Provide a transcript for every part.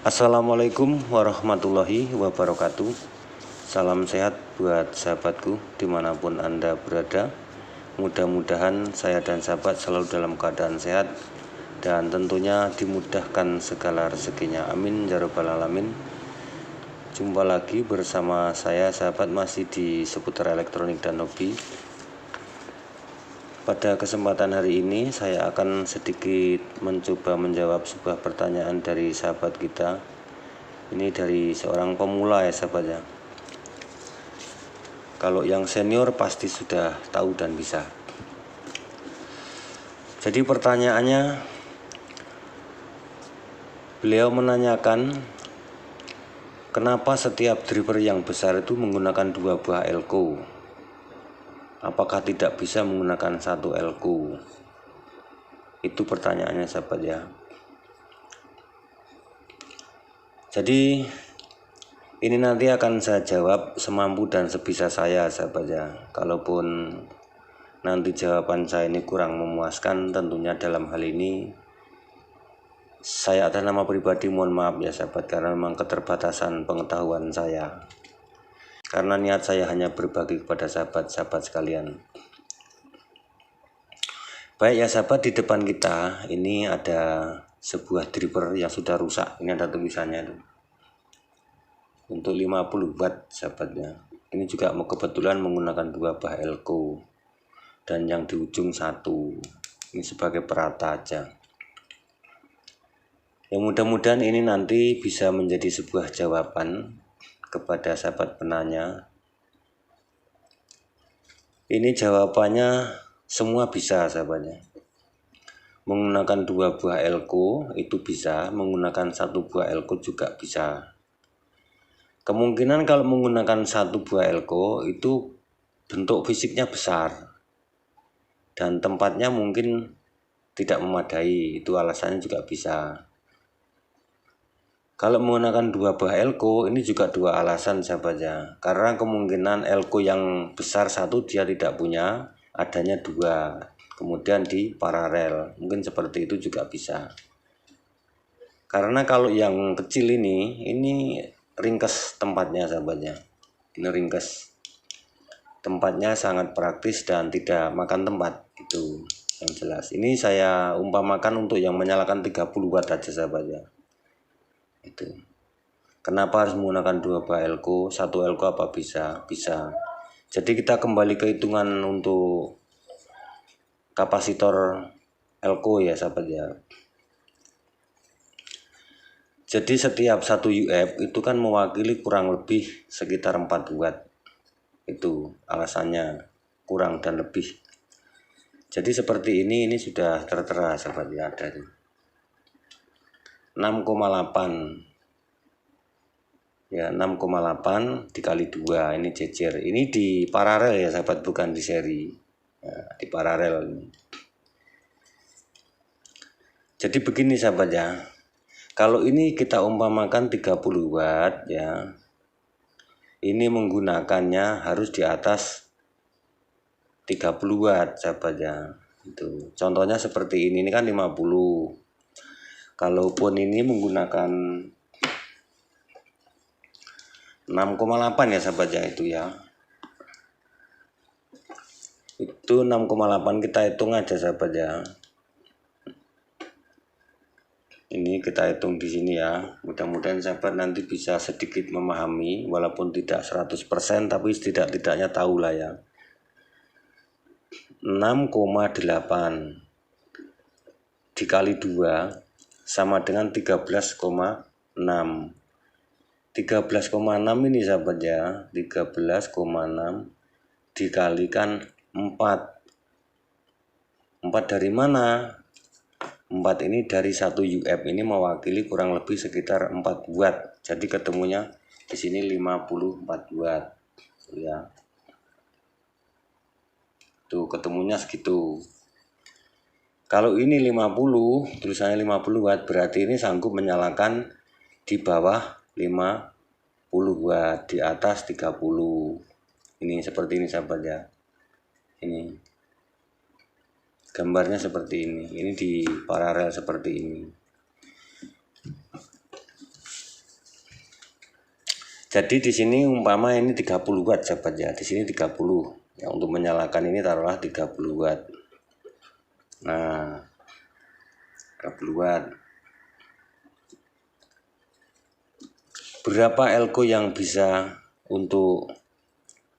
Assalamualaikum warahmatullahi wabarakatuh. Salam sehat buat sahabatku dimanapun Anda berada. Mudah-mudahan saya dan sahabat selalu dalam keadaan sehat dan tentunya dimudahkan segala rezekinya. Amin ya rabbal alamin. Jumpa lagi bersama saya sahabat masih di seputar elektronik dan hobi. Pada kesempatan hari ini saya akan sedikit mencoba menjawab sebuah pertanyaan dari sahabat kita. Ini dari seorang pemula ya sahabat ya. Kalau yang senior pasti sudah tahu dan bisa. Jadi pertanyaannya, beliau menanyakan kenapa setiap dripper yang besar itu menggunakan 2 buah elko. Apakah tidak bisa menggunakan 1 elko? Itu pertanyaannya sahabat ya. Jadi ini nanti akan saya jawab semampu dan sebisa saya sahabat ya. Kalaupun nanti jawaban saya ini kurang memuaskan, tentunya dalam hal ini saya atas nama pribadi mohon maaf ya sahabat, karena memang keterbatasan pengetahuan saya. Karena niat saya hanya berbagi kepada sahabat-sahabat sekalian. Baik ya sahabat, di depan kita ini ada sebuah dripper yang sudah rusak. Ini ada tulisannya itu. Untuk 50 watt sahabatnya. Ini juga kebetulan menggunakan 2 buah elko. Dan yang di ujung 1. Ini sebagai perata aja. Yang mudah-mudahan ini nanti bisa menjadi sebuah jawaban kepada sahabat penanya. Ini jawabannya semua bisa sahabatnya. Menggunakan 2 buah elko itu bisa, menggunakan 1 buah elko juga bisa. Kemungkinan kalau menggunakan 1 buah elko itu bentuk fisiknya besar dan tempatnya mungkin tidak memadai, itu alasannya juga bisa. Kalau menggunakan 2 buah elko ini juga 2 alasan sahabatnya, karena kemungkinan elko yang besar 1 dia tidak punya, adanya 2, kemudian di paralel, mungkin seperti itu juga bisa. Karena kalau yang kecil ini ringkes tempatnya sahabatnya, ini ringkes, tempatnya sangat praktis dan tidak makan tempat, itu yang jelas. Ini saya umpamakan untuk yang menyalakan 30 watt aja sahabatnya. Itu. Kenapa harus menggunakan 2 buah elko? 1 elko apa bisa? Bisa. Jadi kita kembali ke hitungan untuk kapasitor elko ya sahabat ya. Jadi setiap 1 UF itu kan mewakili kurang lebih sekitar 4 watt. Itu alasannya kurang dan lebih. Jadi seperti ini sudah tertera sahabat ya, ada 6,8 ya, 6,8 dikali 2 ini jejer, ini di paralel ya sahabat, bukan di seri ya, di paralel ini. Jadi begini sahabat ya, kalau ini kita umpamakan 30 watt ya, ini menggunakannya harus di atas 30 watt sahabat ya. Itu contohnya seperti ini kan 50. Kalaupun ini menggunakan 6,8 ya sahabat ya, itu ya. Itu 6,8 kita hitung aja sahabat ya. Ini kita hitung di sini ya. Mudah-mudahan sahabat nanti bisa sedikit memahami, walaupun tidak 100% tapi tidak-tidaknya tahu lah ya. 6,8 dikali 2 sama dengan 13,6. 13,6 ini sahabat ya, 13,6 dikalikan 4. 4 dari mana? 4 ini dari 1 UF, ini mewakili kurang lebih sekitar 4 watt. Jadi ketemunya di sini 54 watt. Ya. Tuh ketemunya segitu. Kalau ini 50, tulisannya 50 watt, berarti ini sanggup menyalakan di bawah 50 watt, di atas 30. Ini seperti ini sahabat ya. Ini gambarnya seperti ini di paralel seperti ini. Jadi di sini umpama ini 30 watt sahabat ya, di sini 30 ya, untuk menyalakan ini taruhlah 30 watt. Nah 30 watt. Berapa elko yang bisa untuk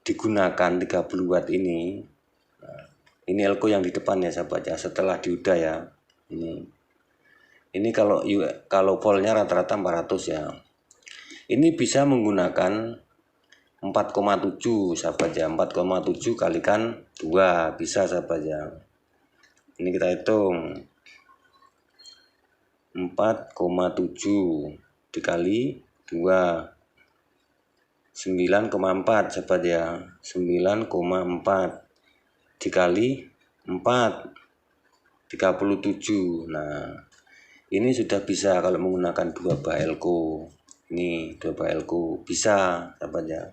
digunakan 30 watt ini? Nah, ini elko yang di depan ya sahabat ya, setelah dioda ya. Ini kalau voltnya rata-rata 400 ya. Ini bisa menggunakan 4,7 sahabat ya, 4,7 kalikan 2 bisa sahabat ya. Ini kita hitung 4,7 dikali 2 9,4 sahabat ya, 9,4 dikali 4 37. Nah ini sudah bisa kalau menggunakan 2 buah elko. Ini 2 buah elko bisa sahabat ya.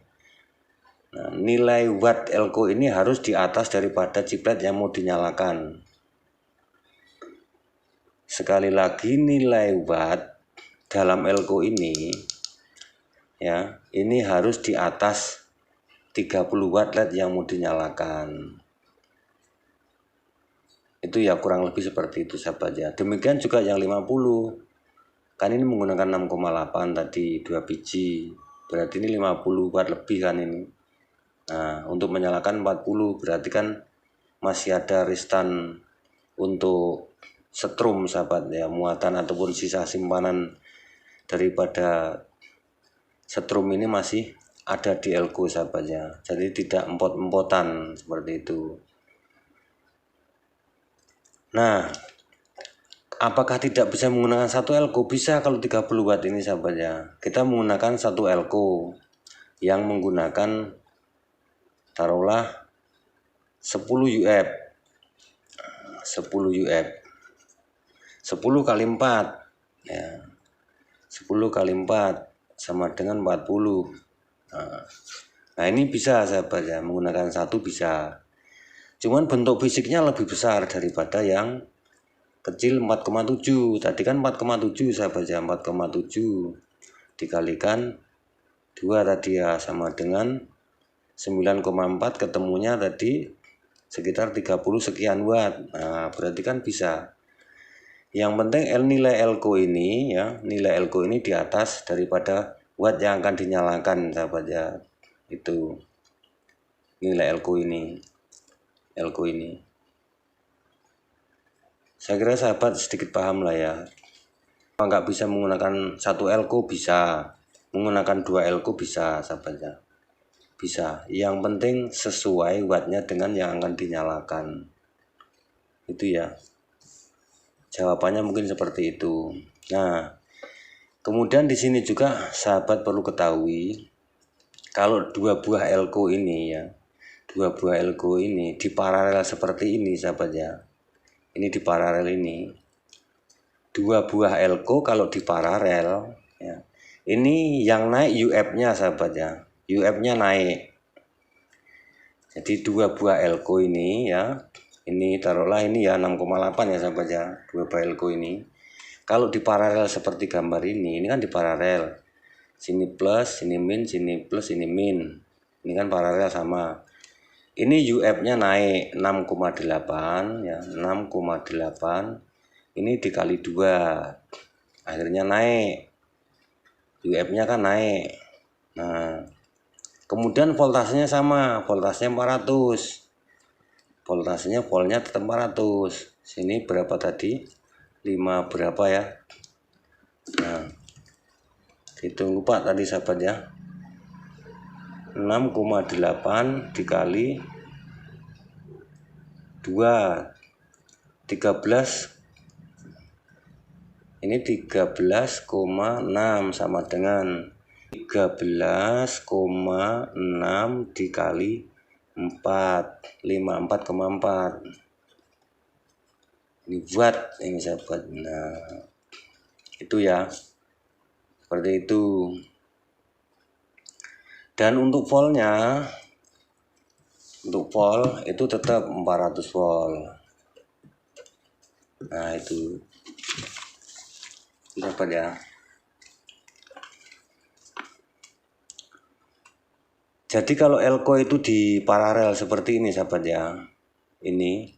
Nah, nilai watt elko ini harus di atas daripada chiplet yang mau dinyalakan. Sekali lagi nilai watt dalam elko ini ya, ini harus di atas 30 watt LED yang mau dinyalakan. Itu ya kurang lebih seperti itu sahabat ya. Demikian juga yang 50. Kan ini menggunakan 6,8 tadi 2 biji. Berarti ini 50 watt lebih kan ini. Nah, untuk menyalakan 40 berarti kan masih ada restan untuk setrum sahabat ya, muatan ataupun sisa simpanan daripada setrum ini masih ada di elko sahabat ya. Jadi tidak empot-empotan seperti itu. Nah, apakah tidak bisa menggunakan satu elko? Bisa kalau 30 watt ini sahabat ya. Kita menggunakan satu elko yang menggunakan taruhlah 10 UF. 10 UF. 10 kali 4 ya. 10 kali 4 sama dengan 40. Nah, ini bisa sahabat ya, menggunakan satu bisa. Cuman bentuk fisiknya lebih besar daripada yang kecil 4,7. Tadi kan 4,7 sahabat ya, 4,7 dikalikan 2 tadi ya, sama dengan 9,4, ketemunya tadi sekitar 30 sekian watt. Nah, berarti kan bisa. Yang penting nilai elko ini ya, nilai elko ini di atas daripada watt yang akan dinyalakan sahabat ya. Itu nilai elko ini. Saya kira sahabat sedikit paham lah ya. Nggak bisa menggunakan satu elko, bisa menggunakan 2 elko bisa sahabat ya, bisa. Yang penting sesuai wattnya dengan yang akan dinyalakan. Itu ya jawabannya, mungkin seperti itu. Nah, kemudian di sini juga sahabat perlu ketahui, kalau 2 buah elko ini ya, 2 buah elko ini di paralel seperti ini sahabat ya. Ini di paralel ini. 2 buah elko kalau di paralel ya. Ini yang naik UF-nya sahabat ya. UF-nya naik. Jadi 2 buah elko ini ya. Ini taruhlah ini ya 6,8 ya sahabat ya. 2 buah elko ini. Kalau di paralel seperti gambar ini kan di paralel. Sini plus, sini min, sini plus, sini min. Ini kan paralel sama. Ini UF-nya naik 6,8 ya, 6,8. Ini dikali 2. Akhirnya naik. UF-nya kan naik. Nah, kemudian voltasenya sama, voltasenya 400. Voltasenya voltnya tetap 400. Sini berapa tadi? 5 berapa ya? Nah, hitung lupa tadi sahabat ya. 6,8 dikali 2 13. Ini 13,6 sama dengan 13,6 dikali 4, 54,4. Ini watt ini sahabat. Nah, itu ya. Seperti itu. Dan untuk voltnya, untuk volt itu tetap 400 volt. Nah, itu dapat ya. Jadi kalau elko itu di paralel seperti ini sahabat ya, ini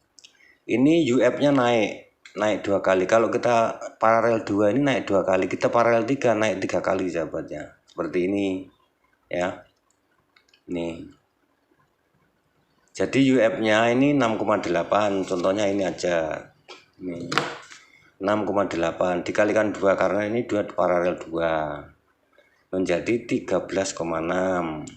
UF-nya naik 2 kali. Kalau kita paralel 2 ini naik 2 kali, kita paralel 3 naik 3 kali sahabat ya, seperti ini ya. Nih, jadi UF-nya ini 6,8, contohnya ini aja, nih 6,8 dikalikan 2 karena ini 2 paralel 2 menjadi 13,6.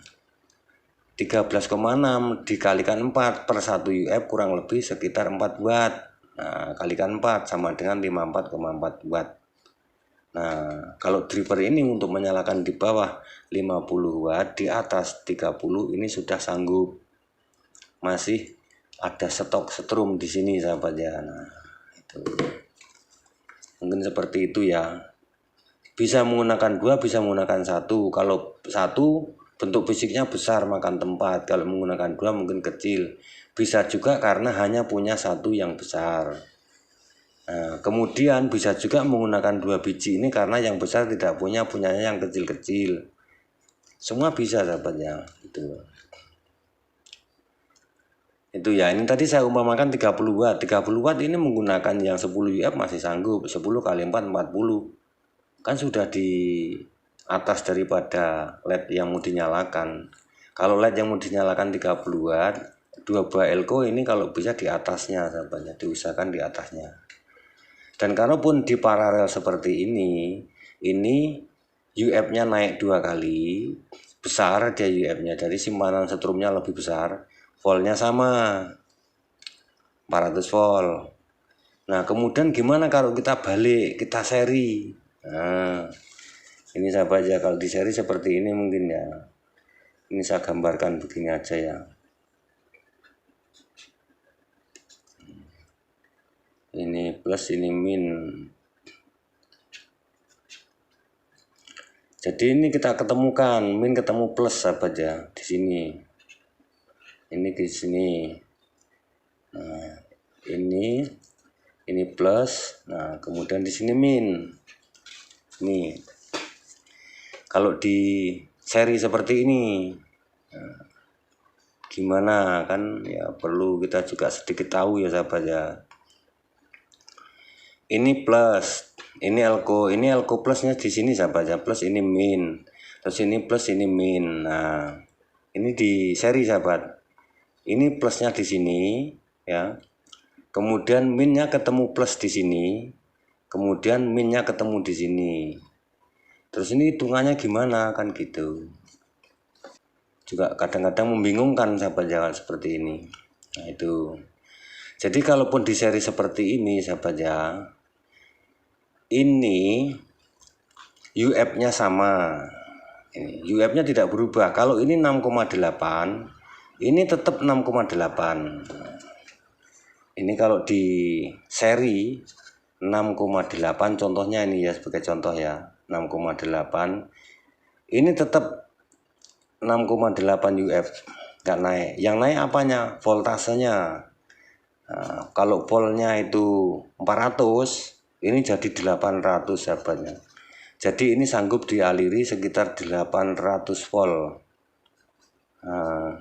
13,6 dikalikan 4 per 1 UF kurang lebih sekitar 4 watt. Nah, kalikan 4 sama dengan 54,4 watt. Nah, kalau dripper ini untuk menyalakan di bawah 50 watt, di atas 30 ini sudah sanggup. Masih ada stok setrum di sini sahabat ya. Nah, itu. Mungkin seperti itu ya. Bisa menggunakan 2, bisa menggunakan 1. Kalau 1 bentuk fisiknya besar makan tempat, kalau menggunakan 2 mungkin kecil. Bisa juga karena hanya punya 1 yang besar. Nah, kemudian bisa juga menggunakan 2 biji ini karena yang besar tidak punyanya yang kecil-kecil. Semua bisa sahabat ya. Itu ya, ini tadi saya umpamakan 30 watt. 30 watt ini menggunakan yang 10 UF masih sanggup. 10 kali 4 40. Kan sudah di atas daripada LED yang mau dinyalakan. Kalau LED yang mau dinyalakan 30 watt, 2 buah elko ini kalau bisa di atasnya sahabatnya, diusahakan di atasnya. Dan kalaupun di paralel seperti ini UF-nya naik 2 kali, besar dia UF-nya, jadi simpanan setrumnya lebih besar, voltnya sama 400 volt. Nah, kemudian gimana kalau kita balik, kita seri? Nah, ini sahabat ya, kalau di seri seperti ini mungkin ya. Ini saya gambarkan begini aja ya. Ini plus, ini min. Jadi ini kita ketemukan min ketemu plus sahabat ya di sini. Ini di sini. Nah, ini plus. Nah, kemudian di sini min. Nih. Kalau di seri seperti ini, nah, gimana kan ya, perlu kita juga sedikit tahu ya sahabat ya. Ini plus, ini elko plusnya di sini sahabat ya, plus ini min, terus ini plus ini min. Nah, ini di seri sahabat, ini plusnya di sini ya, kemudian minnya ketemu plus di sini, kemudian minnya ketemu di sini. Terus ini hitungannya gimana kan gitu. Juga kadang-kadang membingungkan sahabat jangan seperti ini. Nah, itu. Jadi kalaupun di seri seperti ini sahabat ya, ini UF-nya sama. Ini UF-nya tidak berubah. Kalau ini 6,8, ini tetap 6,8. Ini kalau di seri 6,8, contohnya ini ya, sebagai contoh ya, 6,8. Ini tetap 6,8 UF, nggak naik. Yang naik apanya? Voltasenya. Nah, kalau voltnya itu 400, ini jadi 800 sahabatnya. Jadi ini sanggup dialiri sekitar 800 volt. Nah,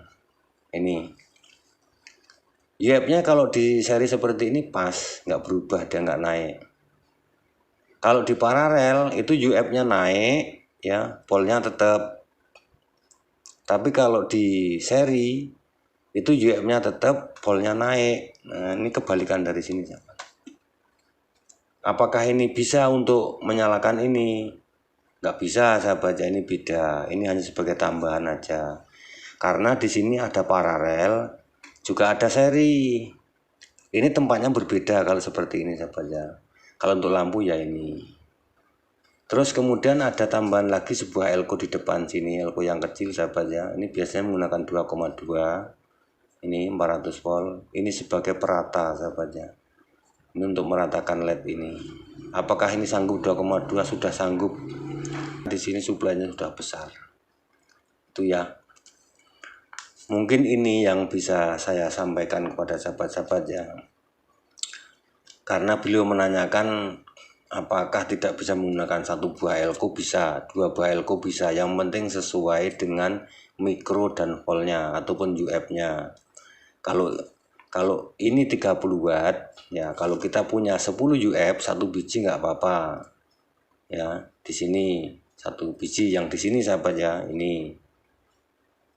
ini UF-nya kalau di seri seperti ini pas, nggak berubah, dia nggak naik. Kalau di paralel itu UF-nya naik ya, voltnya tetap. Tapi kalau di seri itu UF-nya tetap, voltnya naik. Nah, ini kebalikan dari sini. Apakah ini bisa untuk menyalakan ini? Nggak bisa sahabat ya, ini beda. Ini hanya sebagai tambahan aja. Karena di sini ada paralel, juga ada seri. Ini tempatnya berbeda kalau seperti ini sahabat ya. Kalau untuk lampu ya ini. Terus kemudian ada tambahan lagi sebuah elko di depan sini, elko yang kecil sahabat ya. Ini biasanya menggunakan 2,2. Ini 400 volt. Ini sebagai perata sahabat ya. Ini untuk meratakan LED ini. Apakah ini sanggup 2,2? Sudah sanggup. Di sini suplainya sudah besar. Itu ya. Mungkin ini yang bisa saya sampaikan kepada sahabat-sahabat ya. Karena beliau menanyakan apakah tidak bisa menggunakan satu buah elko? Bisa, dua buah elko bisa, yang penting sesuai dengan mikro dan voltnya ataupun UF-nya. Kalau ini 30 watt ya, kalau kita punya 10 UF satu biji nggak apa-apa ya. Di sini satu biji, yang di sini sahabat ya, ini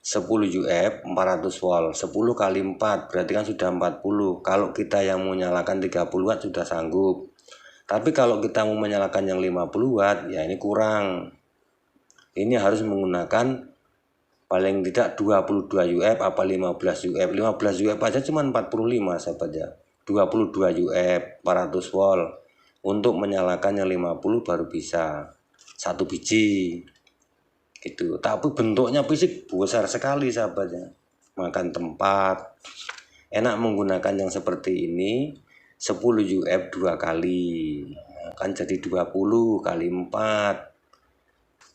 10 UF 400 volt, 10 kali 4 berarti kan sudah 40. Kalau kita yang mau nyalakan 30 watt sudah sanggup. Tapi kalau kita mau menyalakan yang 50 watt ya ini kurang. Ini harus menggunakan paling tidak 22 UF apa 15 UF. 15 UF aja cuma 45 sahabat ya. 22 UF 400 volt. Untuk menyalakan yang 50 baru bisa satu biji gitu. Tapi bentuknya fisik besar sekali sahabat ya. Makan tempat. Enak menggunakan yang seperti ini 10 UF 2 kali. Kan jadi 20 kali 4.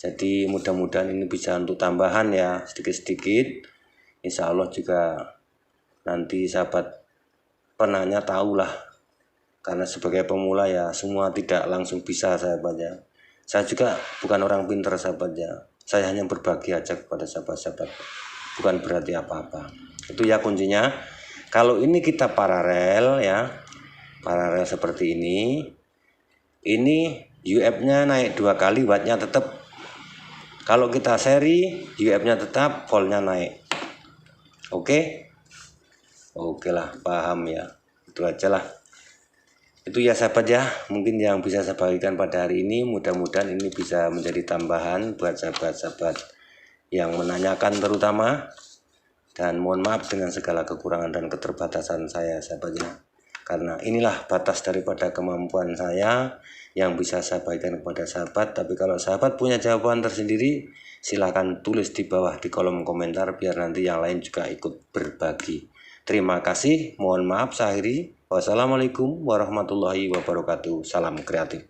Jadi mudah-mudahan ini bisa untuk tambahan ya, sedikit-sedikit. Insya Allah juga nanti sahabat penanya tahulah. Karena sebagai pemula ya semua tidak langsung bisa sahabat ya. Saya juga bukan orang pintar sahabat ya. Saya hanya berbagi aja kepada sahabat-sahabat. Bukan berarti apa-apa. Itu ya kuncinya. Kalau ini kita paralel ya. Paralel seperti ini. Ini UF-nya naik 2 kali, wattnya tetap. Kalau kita seri, UF-nya tetap, voltnya naik. Oke? Oke lah, paham ya. Itu aja lah. Itu ya sahabat ya, mungkin yang bisa saya bagikan pada hari ini. Mudah-mudahan ini bisa menjadi tambahan buat sahabat-sahabat yang menanyakan terutama. Dan mohon maaf dengan segala kekurangan dan keterbatasan saya sahabatnya. Karena inilah batas daripada kemampuan saya yang bisa saya bagikan kepada sahabat. Tapi kalau sahabat punya jawaban tersendiri, silahkan tulis di bawah di kolom komentar biar nanti yang lain juga ikut berbagi. Terima kasih, mohon maaf saya akhiri. Wassalamualaikum warahmatullahi wabarakatuh. Salam kreatif.